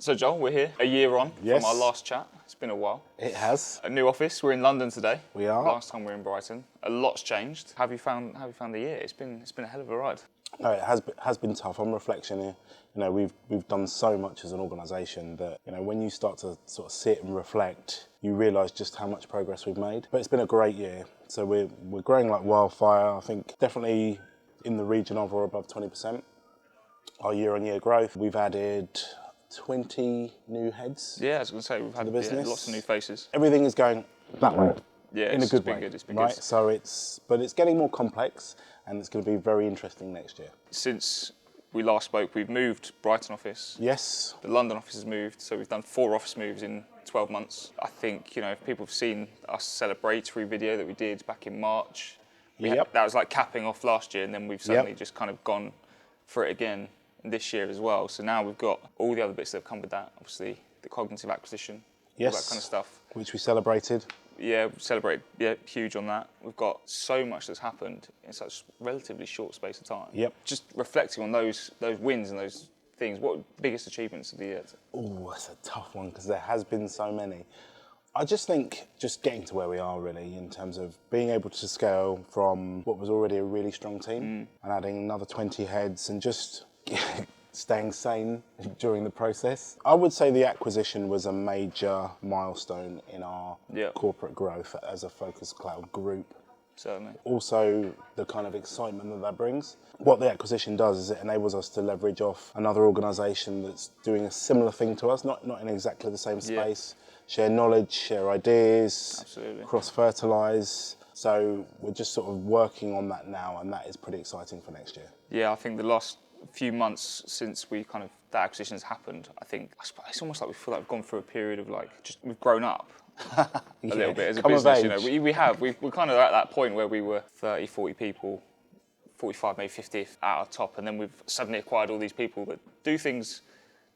So Joel, we're here a year on Yes. from our last chat. It's been a while. It has. A new office. We're in London today. We are. Last time we were in Brighton. A lot's changed. How have you found the year? It's been a hell of a ride. No, it has been tough. On reflection, we've done so much as an organisation that when you start to sort of sit and reflect, you realise just how much progress we've made. But it's been a great year. So we're growing like wildfire. I think definitely in the region of or above 20%. Our year-on-year growth. We've added 20 new heads. Yeah, I was going to say we've had lots of new faces. Everything is going that way. Yeah, in a good been way. Good. It's been right? good. So it's getting more complex, and it's going to be very interesting next year. Since we last spoke, we've moved Brighton office. Yes. The London office has moved, so we've done 4 office moves in 12 months. I think if people have seen our celebratory video that we did back in March, that was like capping off last year, and then we've suddenly just kind of gone for it again this year as well. So now we've got all the other bits that have come with that. Obviously, the cognitive acquisition, all that kind of stuff. Which we celebrated. Yeah, celebrate. Yeah, huge on that. We've got so much that's happened in such relatively short space of time. Yep. Just reflecting on those wins and those things. What are the biggest achievements of the year? Oh, that's a tough one because there has been so many. I just think just getting to where we are really in terms of being able to scale from what was already a really strong team and adding another 20 heads and just staying sane during the process. I would say the acquisition was a major milestone in our corporate growth as a Focus Cloud group. Certainly. Also, the kind of excitement that brings. What the acquisition does is it enables us to leverage off another organisation that's doing a similar thing to us, not in exactly the same space. Share knowledge, share ideas, absolutely, cross-fertilise. So we're just sort of working on that now, and that is pretty exciting for next year. Yeah, I think the last few months since that acquisition has happened, I think it's almost like we feel like we've gone through a period of we've grown up a little bit as a business. We're kind of at that point where we were 30, 40 people, 45, maybe 50 at our top, and then we've suddenly acquired all these people that do things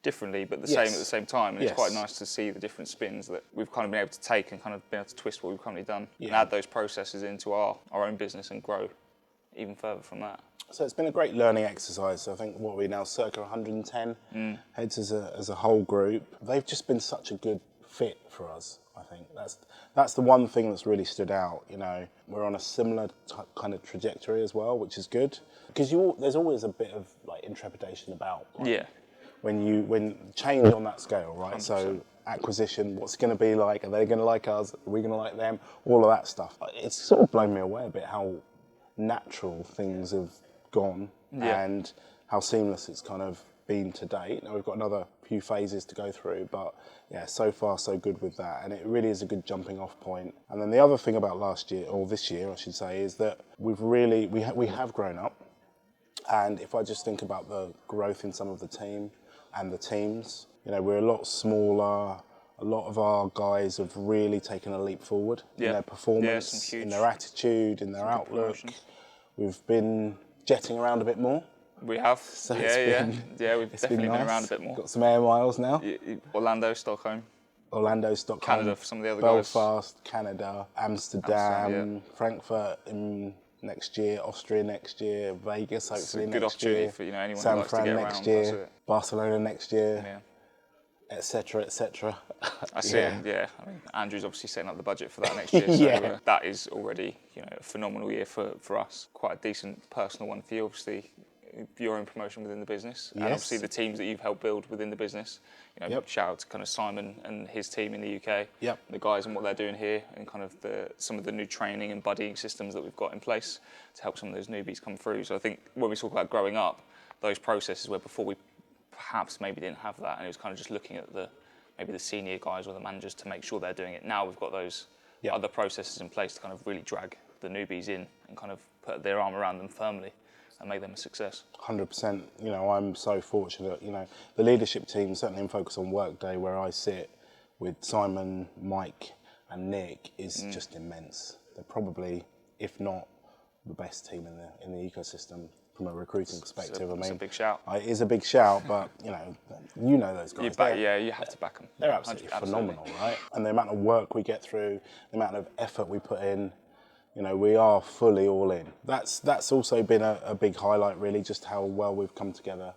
differently but same at the same time, and it's quite nice to see the different spins that we've kind of been able to take and kind of been able to twist what we've currently done and add those processes into our own business and grow even further from that. So it's been a great learning exercise. I think what we're now circa 110 heads as a whole group. They've just been such a good fit for us. I think that's the one thing that's really stood out. We're on a similar kind of trajectory as well, which is good because there's always a bit of intrepidation about when change on that scale, right? 100%. So acquisition, what's it going to be like? Are they going to like us? Are we going to like them? All of that stuff. It's sort of blown me away a bit how natural things have gone and how seamless it's kind of been to date. Now we've got another few phases to go through, but so far so good with that, and it really is a good jumping off point. And then the other thing about last year, or this year I should say, is that we have grown up. And if I just think about the growth in some of the team and the teams, we're a lot smaller. A lot of our guys have really taken a leap forward in their performance, in their attitude, in their outlook. We've been jetting around a bit more. We have. So we've definitely been around a bit more. Got some air miles now. Orlando, Stockholm, Canada for some of the other Belfast, Canada, Amsterdam, Frankfurt in next year, Austria next year, Vegas hopefully next year. Good opportunity for anyone San who likes Fran to get next around. year, Barcelona next year, etc., etc. I see it. Yeah, I mean, Andrew's obviously setting up the budget for that next year. So that is already a phenomenal year for us. Quite a decent personal one for you, obviously. Your own promotion within the business, and obviously the teams that you've helped build within the business. Shout out to kind of Simon and his team in the UK, the guys and what they're doing here, and kind of some of the new training and buddying systems that we've got in place to help some of those newbies come through. So I think when we talk about growing up, those processes where before we perhaps maybe didn't have that, and it was kind of just looking at maybe the senior guys or the managers to make sure they're doing it. Now we've got those other processes in place to kind of really drag the newbies in and kind of put their arm around them firmly and make them a success. 100%. I'm so fortunate. The leadership team, certainly in Focus on Workday, where I sit with Simon, Mike, and Nick, is just immense. They're probably, if not the best team in the ecosystem from a recruiting perspective. It's a big shout. It is a big shout, but you know those guys. You have to back them. They're absolutely phenomenal, right? And the amount of work we get through, the amount of effort we put in, we are fully all in. That's also been a big highlight, really, just how well we've come together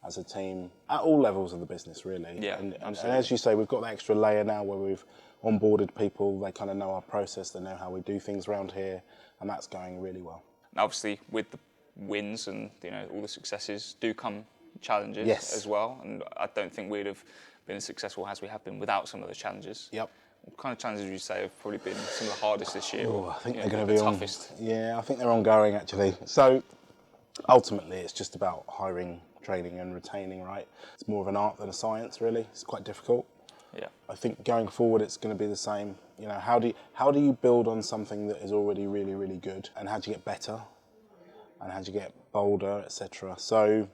as a team at all levels of the business, really. Yeah, and absolutely. as you say, we've got that extra layer now where we've onboarded people. They kind of know our process. They know how we do things around here, and that's going really well. Obviously, with the wins and all the successes do come challenges as well, and I don't think we'd have been as successful as we have been without some of those challenges. Yep. What kind of challenges would you say have probably been some of the hardest this year? I think they're going the to be toughest. I think they're ongoing actually. So ultimately, it's just about hiring, training, and retaining. Right? It's more of an art than a science, really. It's quite difficult. Yeah. I think going forward, it's going to be the same. How do you build on something that is already really, really good, and how do you get better, and how do you get bolder, etc. So,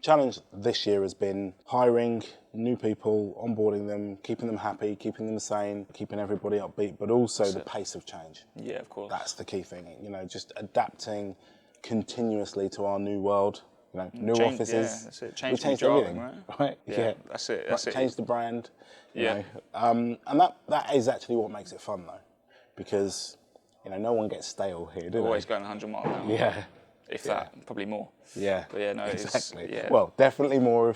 challenge this year has been hiring new people, onboarding them, keeping them happy, keeping them sane, keeping everybody upbeat, but also the pace of change. Yeah, of course. That's the key thing. Just adapting continuously to our new world. New offices. Yeah, that's it. We changed everything, right? Yeah, that's it. That's it. Changed the brand. Yeah. And that is actually what makes it fun, though, because no one gets stale here, do they? Always going 100 miles an hour. Yeah. If that, probably more. Yeah. But yeah, no, exactly. It's, yeah. Well, definitely more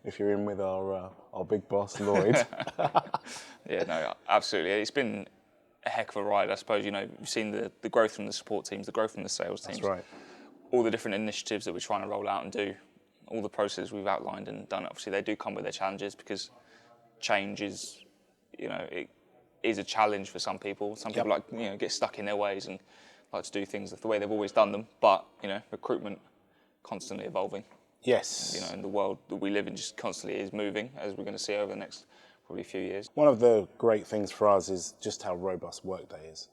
if you're in with our big boss Lloyd. Yeah, no, absolutely. It's been a heck of a ride, I suppose. You've seen the growth from the support teams, the growth from the sales teams. That's right. All the different initiatives that we're trying to roll out and do, all the processes we've outlined and done. Obviously, they do come with their challenges because change is, it is a challenge for some people. Some people get stuck in their ways and like to do things the way they've always done them. But recruitment constantly evolving. Yes. And the world that we live in just constantly is moving, as we're going to see over the next probably few years. One of the great things for us is just how robust Workday is.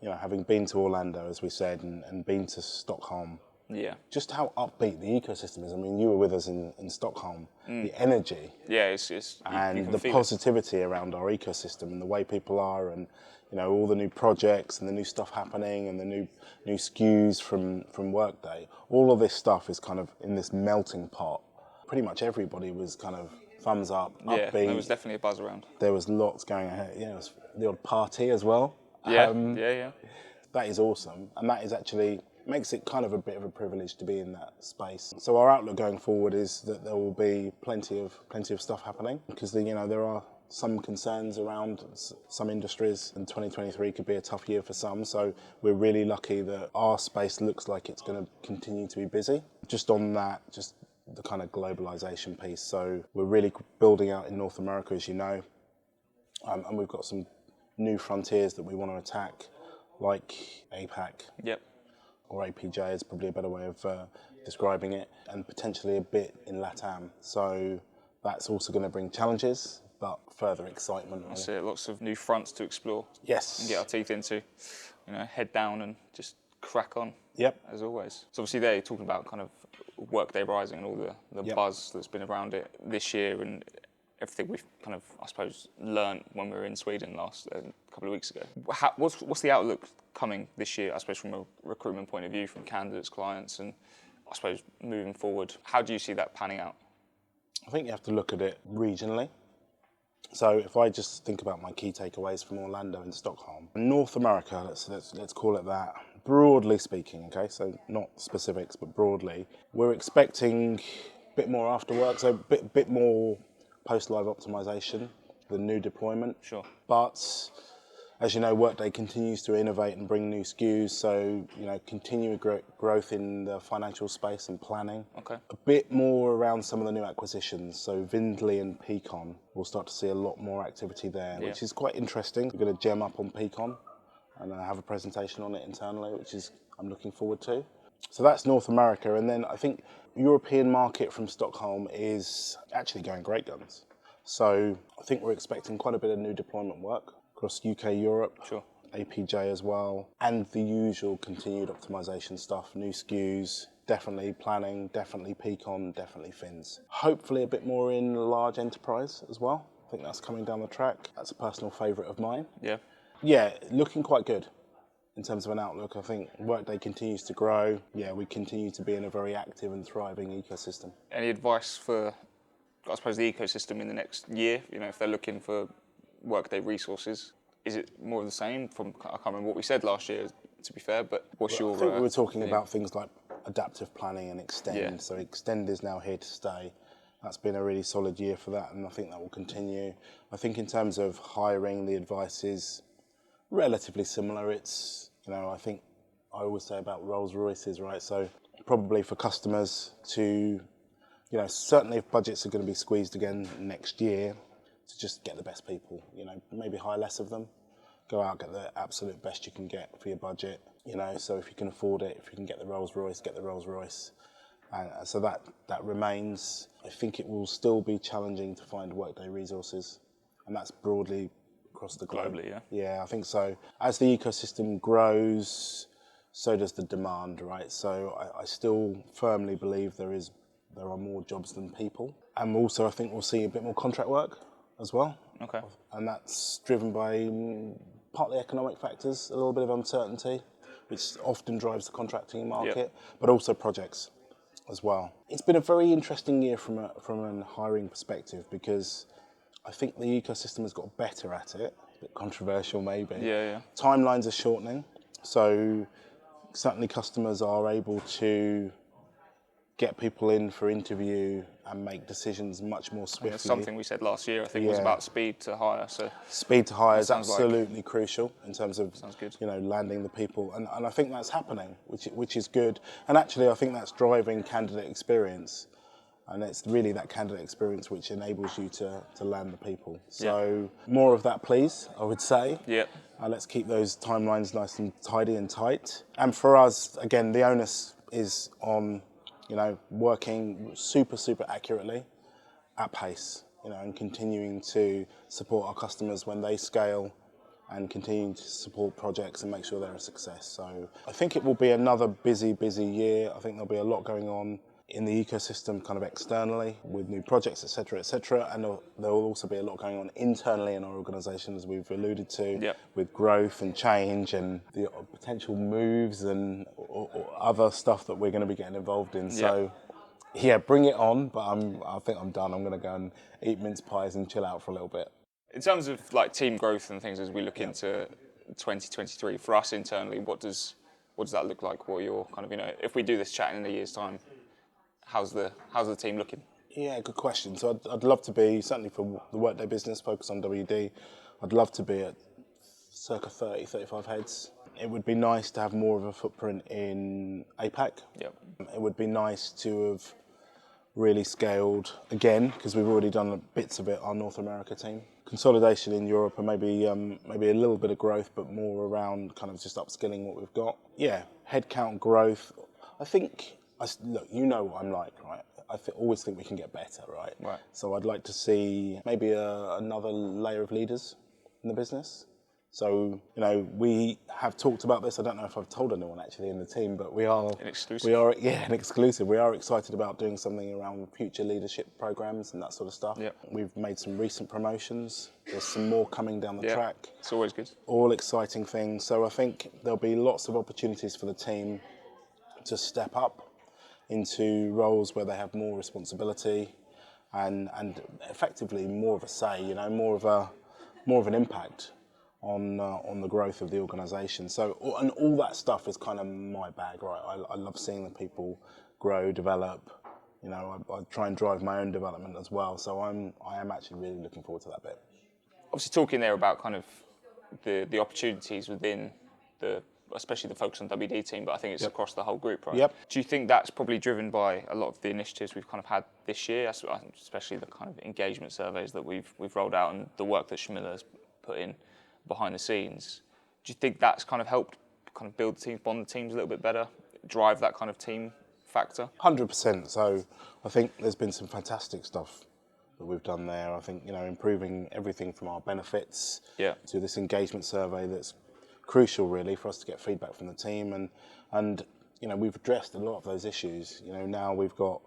Having been to Orlando, as we said, and been to Stockholm. Yeah. Just how upbeat the ecosystem is. I mean, you were with us in Stockholm. The energy. Yeah, it's and the positivity around our ecosystem and the way people are, and all the new projects and the new stuff happening and the new SKUs from Workday. All of this stuff is kind of in this melting pot. Pretty much everybody was kind of thumbs up, upbeat. Yeah, there was definitely a buzz around. There was lots going on. It was the odd party as well. Yeah, yeah. That is awesome, and that is actually makes it kind of a bit of a privilege to be in that space. So our outlook going forward is that there will be plenty of stuff happening, because there are some concerns around some industries, and 2023 could be a tough year for some. So we're really lucky that our space looks like it's going to continue to be busy. Just on that, just the kind of globalization piece. So we're really building out in North America, as you know, and we've got some new frontiers that we want to attack, like APAC. Yep. Or APJ is probably a better way of describing it, and potentially a bit in LATAM. So that's also going to bring challenges, but further excitement. Really. That's it, lots of new fronts to explore. Yes. And get our teeth into, head down and just crack on. Yep. As always. So obviously they're talking about kind of Workday Rising and all the buzz that's been around it this year, and everything we've kind of, I suppose, learned when we were in Sweden last couple of weeks ago. What's the outlook coming this year, I suppose, from a recruitment point of view, from candidates, clients, and I suppose moving forward? How do you see that panning out? I think you have to look at it regionally. So if I just think about my key takeaways from Orlando and Stockholm, North America, let's call it that. Broadly speaking, okay, so not specifics, but broadly, we're expecting a bit more after work, so a bit more post-live optimization, the new deployment. Sure. But as you know, Workday continues to innovate and bring new SKUs, so continued growth in the financial space and planning. Okay. A bit more around some of the new acquisitions, so Vindley and Peakon. We'll start to see a lot more activity there, which is quite interesting. We're going to gem up on Peakon, and I have a presentation on it internally, which I'm looking forward to. So that's North America, and then I think European market from Stockholm is actually going great guns. So I think we're expecting quite a bit of new deployment work across UK, Europe, Sure. APJ as well, and the usual continued optimization stuff, new SKUs, definitely planning, definitely Peakon, definitely Fins. Hopefully a bit more in large enterprise as well. I think that's coming down the track. That's a personal favourite of mine. Yeah. Yeah, looking quite good. In terms of an outlook, I think Workday continues to grow. Yeah, we continue to be in a very active and thriving ecosystem. Any advice for, I suppose, the ecosystem in the next year? If they're looking for Workday resources, is it more of the same? I can't remember what we said last year, to be fair, but what's your... I think we were talking about things like adaptive planning and Extend. Yeah. So Extend is now here to stay. That's been a really solid year for that, and I think that will continue. I think in terms of hiring, the advice is relatively similar. It's, I think I always say about Rolls Royces, right? So probably for customers to, certainly if budgets are going to be squeezed again next year, to just get the best people, maybe hire less of them, go out, get the absolute best you can get for your budget, so if you can afford it, if you can get the Rolls Royce, get the Rolls Royce. So that remains. I think it will still be challenging to find Workday resources, and that's broadly across the globe. Globally, yeah. Yeah, I think so. As the ecosystem grows, so does the demand, right? So I still firmly believe there are more jobs than people, and also I think we'll see a bit more contract work as well. Okay. And that's driven by partly economic factors, a little bit of uncertainty, which often drives the contracting market, but also projects as well. It's been a very interesting year from a hiring perspective, because I think the ecosystem has got better at it. A bit controversial maybe. Yeah. Timelines are shortening, so certainly customers are able to get people in for interview and make decisions much more swiftly. That's something we said last year, I think, was about speed to hire. So speed to hire is sounds absolutely crucial in terms of sounds good. landing the people, and I think that's happening, which is good. And actually, I think that's driving candidate experience, and it's really that candidate experience which enables you to land the people. So more of that, please, I would say. Yeah. Let's keep those timelines nice and tidy and tight. And for us, again, the onus is on working super accurately at pace, and continuing to support our customers when they scale, and continuing to support projects and make sure they're a success. So I think it will be another busy year. I think there'll be a lot going on in the ecosystem kind of externally with new projects, et cetera, and there will also be a lot going on internally in our organisation, as we've alluded to, with growth and change and the potential moves and or other stuff that we're going to be getting involved in. So bring it on, but I think I'm done. I'm going to go and eat mince pies and chill out for a little bit. In terms of like team growth and things as we look into 2023, for us internally, what does that look like? What are your kind of, if we do this chat in a year's time, how's the team looking? Yeah, good question. So I'd love to be, certainly for the Workday business, focused on WD, I'd love to be at circa 30, 35 heads. It would be nice to have more of a footprint in APAC. Yep. It would be nice to have really scaled again, because we've already done bits of it, our North America team. Consolidation in Europe, and maybe a little bit of growth, but more around kind of just upskilling what we've got. Yeah, headcount growth. I think, look, you know what I'm like, right? I always think we can get better, right? Right. So I'd like to see maybe another layer of leaders in the business. So, we have talked about this. I don't know if I've told anyone actually in the team, but we are an exclusive. We are excited about doing something around future leadership programs and that sort of stuff. Yep. We've made some recent promotions. There's some more coming down the track. It's always good. All exciting things. So I think there'll be lots of opportunities for the team to step up into roles where they have more responsibility and effectively more of a say, more of an impact on the growth of the organisation. So, and all that stuff is kind of my bag, right? I love seeing the people grow, develop. I try and drive my own development as well. So I am actually really looking forward to that bit. Obviously, talking there about kind of the opportunities within especially the focus on WD team, but I think it's across the whole group, right? Yep. Do you think that's probably driven by a lot of the initiatives we've kind of had this year, especially the kind of engagement surveys that we've rolled out and the work that Shamila has put in behind the scenes? Do you think that's kind of helped kind of build the teams, bond the teams a little bit better, drive that kind of team factor? 100%. So I think there's been some fantastic stuff that we've done there. I think, improving everything from our benefits to this engagement survey that's crucial really for us to get feedback from the team, and we've addressed a lot of those issues. Now we've got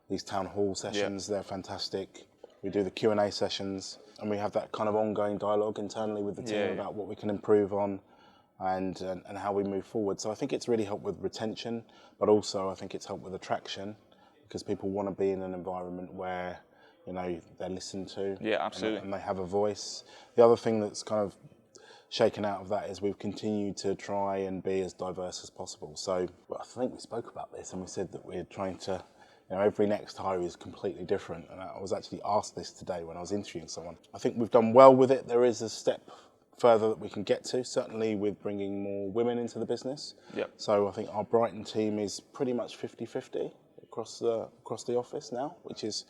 these town hall sessions, they're fantastic. We do the Q&A sessions, and we have that kind of ongoing dialogue internally with the team about what we can improve on and how we move forward. So I think it's really helped with retention, but also I think it's helped with attraction, because people want to be in an environment where they're listened to. Yeah, absolutely. And they have a voice. The other thing that's kind of shaken out of that is we've continued to try and be as diverse as possible. So I think we spoke about this and we said that we're trying to, every next hire is completely different. And I was actually asked this today when I was interviewing someone. I think we've done well with it. There is a step further that we can get to, certainly with bringing more women into the business. Yep. So I think our Brighton team is pretty much 50-50 across the office now, which is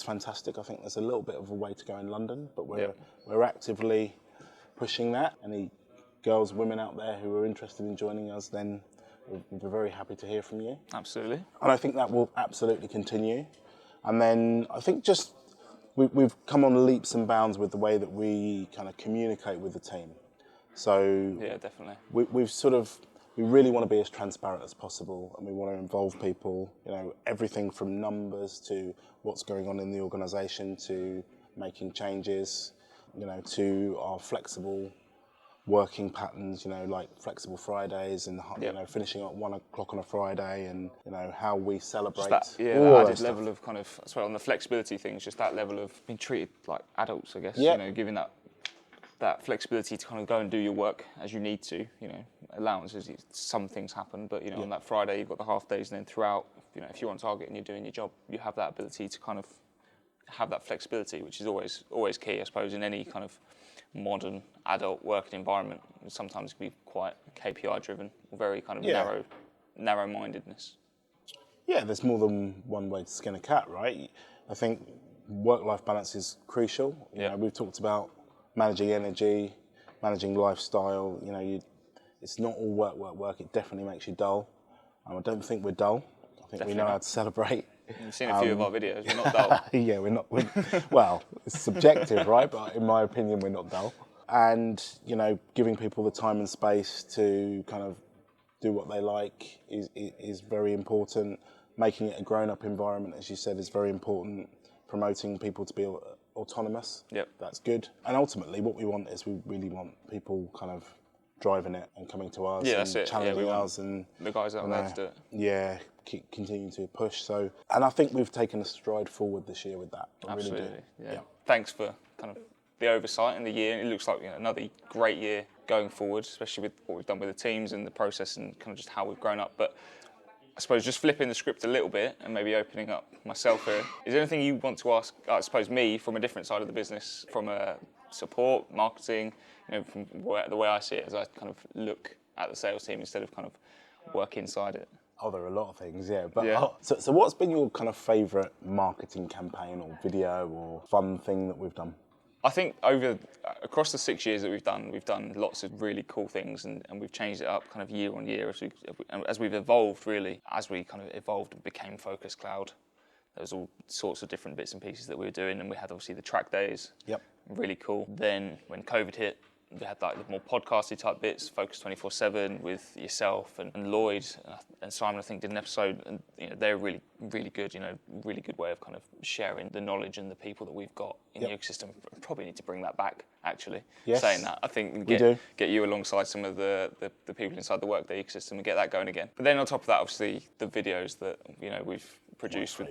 fantastic. I think there's a little bit of a way to go in London, but we're actively pushing that. Any girls, women out there who are interested in joining us, then we're very happy to hear from you. Absolutely. And I think that will absolutely continue. And then I think just we've come on leaps and bounds with the way that we kind of communicate with the team. So yeah, definitely. We really want to be as transparent as possible, and we want to involve people, everything from numbers to what's going on in the organisation to making changes, to our flexible working patterns, like flexible Fridays and finishing at 1 o'clock on a Friday, and how we celebrate. Just that added level of kind of, as well on the flexibility things, just that level of being treated like adults, I guess. Giving that flexibility to kind of go and do your work as you need to. Allowances, some things happen, but on that Friday you've got the half days, and then throughout, if you're on target and you're doing your job, you have that ability to kind of have that flexibility, which is always key, I suppose, in any kind of modern adult working environment. Sometimes it can be quite KPI driven, very kind of narrow-mindedness. Yeah, there's more than one way to skin a cat, right? I think work-life balance is crucial. We've talked about managing energy, managing lifestyle. It's not all work. It definitely makes you dull. I don't think we're dull. I think we know how to celebrate. You've seen a few of our videos. We're not dull. Yeah, we're not. Well, it's subjective, right? But in my opinion, we're not dull. And giving people the time and space to kind of do what they like is very important. Making it a grown-up environment, as you said, is very important. Promoting people to be autonomous. Yep. That's good. And ultimately, what we want is we really want people kind of driving it and coming to us and challenging us, and the guys out there to do it. Yeah, continue to push. So, and I think we've taken a stride forward this year with that. Absolutely. Really do. Yeah. Thanks for kind of the oversight in the year. It looks like another great year going forward, especially with what we've done with the teams and the process and kind of just how we've grown up. But I suppose just flipping the script a little bit and maybe opening up myself here. Is there anything you want to ask, I suppose, me from a different side of the business, from a support, marketing, from the way I see it as I kind of look at the sales team instead of kind of work inside it? Oh, there are a lot of things, yeah. But so what's been your kind of favourite marketing campaign or video or fun thing that we've done? I think across the 6 years that we've done lots of really cool things, and we've changed it up kind of year on year as we've evolved, really. As we kind of evolved and became Focus Cloud, there was all sorts of different bits and pieces that we were doing, and we had obviously the track days. Yep. Really cool. Then when COVID hit, we had like the more podcasty type bits, Focus 24/7 with yourself and Lloyd and Simon. I think did an episode, and they're really, really good. Really good way of kind of sharing the knowledge and the people that we've got in the ecosystem. Probably need to bring that back. Actually, saying that, I think get you alongside some of the people inside the Workday ecosystem and get that going again. But then on top of that, obviously the videos that we've produced with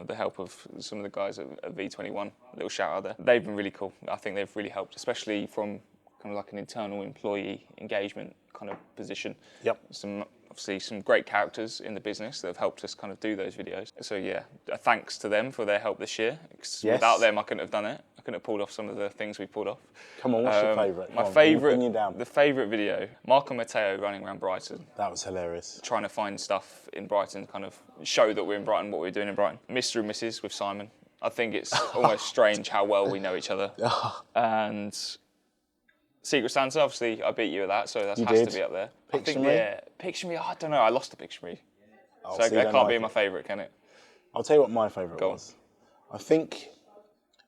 the help of some of the guys at V21. A little shout out there. They've been really cool. I think they've really helped, especially from kind of like an internal employee engagement kind of position. Yep. Obviously some great characters in the business that have helped us kind of do those videos. So yeah, thanks to them for their help this year. Yes. Without them, I couldn't have done it. I couldn't have pulled off some of the things we pulled off. Come on, what's your favourite? My favourite, the favourite video, Mark and Matteo running around Brighton. That was hilarious. Trying to find stuff in Brighton, kind of show that we're in Brighton, what we're doing in Brighton. Mr. and Mrs. with Simon. I think it's almost strange how well we know each other. And Secret Santa, obviously, I beat you at that, so that has to be up there. Picture Me? Yeah, Picture Me, I don't know, I lost the Picture Me. So that can't be my favourite, can it? I'll tell you what my favourite was. I think,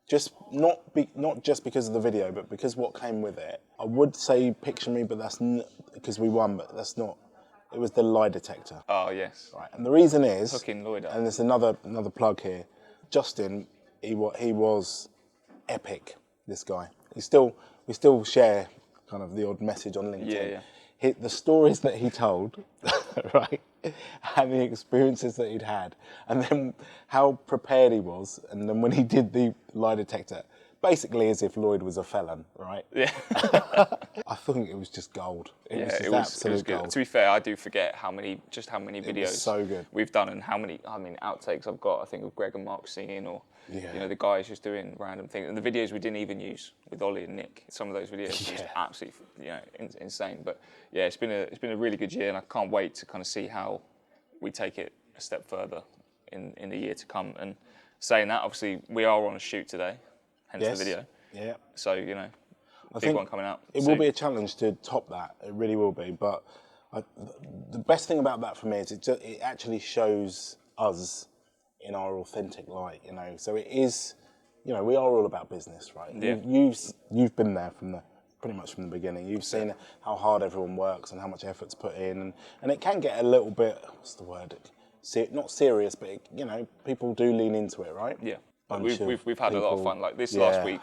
just not just because of the video, but because what came with it. I would say Picture Me, but that's because we won, but that's not. It was the lie detector. Oh, yes. Right, and the reason is, hooking Lloyd up. And there's another plug here. Justin, he was epic, this guy. We still share kind of the odd message on LinkedIn. Yeah. The stories that he told, right, and the experiences that he'd had, and then how prepared he was, and then when he did the lie detector, basically as if Lloyd was a felon, right? Yeah. I think it was just gold. Yeah, was just it was absolute good. gold. To be fair, I do forget how many videos so good. we've done and how many outtakes I've got. I think of Greg and Mark singing, or the guys just doing random things, and the videos we didn't even use with Ollie and Nick. Some of those videos are just absolutely insane. But yeah, it's been a really good year, and I can't wait to kind of see how we take it a step further in the year to come. And saying that, obviously we are on a shoot today, hence the video. Yeah. So I big one coming out. It will be a challenge to top that. It really will be. But the best thing about that for me is it actually shows us in our authentic light. So it is. We are all about business, right? Yeah. You've been there pretty much from the beginning. You've seen how hard everyone works and how much effort's put in, and it can get a little bit. What's the word? Not serious, but people do lean into it, right? Yeah. We've had a lot of fun. Like this last week,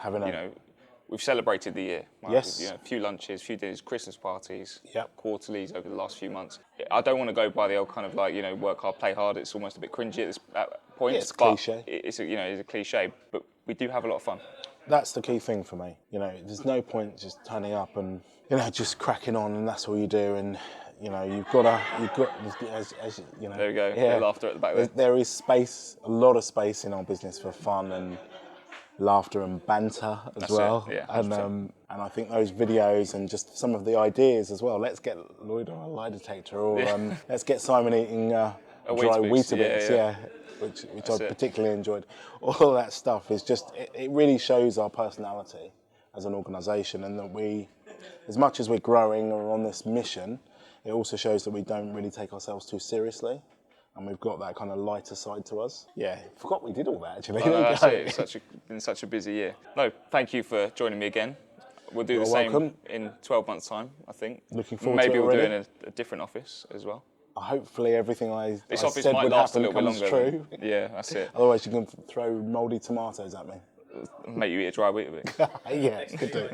we've celebrated the year. Right? Yes. A few lunches, a few dinners, Christmas parties, Yep. quarterlies over the last few months. I don't want to go by the old kind of work hard, play hard. It's almost a bit cringy at that point. Yeah, it's cliche. It's a cliche, but we do have a lot of fun. That's the key thing for me. There's no point just turning up and just cracking on, and that's all you do. And you've got as There we go. Yeah, laughter at the back there. There is space, a lot of space in our business for fun and laughter and banter as That's well. it, yeah, and I think those videos and just some of the ideas as well. Let's get Lloyd on a lie detector, or let's get Simon eating dry Weetabix, which I particularly enjoyed. All that stuff is just it really shows our personality as an organisation, and that we, as much as we're growing or on this mission, it also shows that we don't really take ourselves too seriously. And we've got that kind of lighter side to us. Yeah, forgot we did all that actually. That's it. It's been such a busy year. No, thank you for joining me again. We'll do the same in 12 months' time, I think. Looking forward to it. Maybe we'll do it in a different office as well. Hopefully everything I office said might would last happen a little comes bit true. longer. Yeah, that's it. Otherwise you can throw mouldy tomatoes at me. Make you eat a dry Weetabix. Yeah, could do.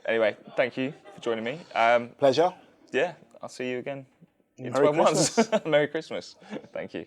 Anyway, thank you for joining me. Pleasure. Yeah, I'll see you again in Merry 12 months. Christmas. Merry Christmas. Thank you.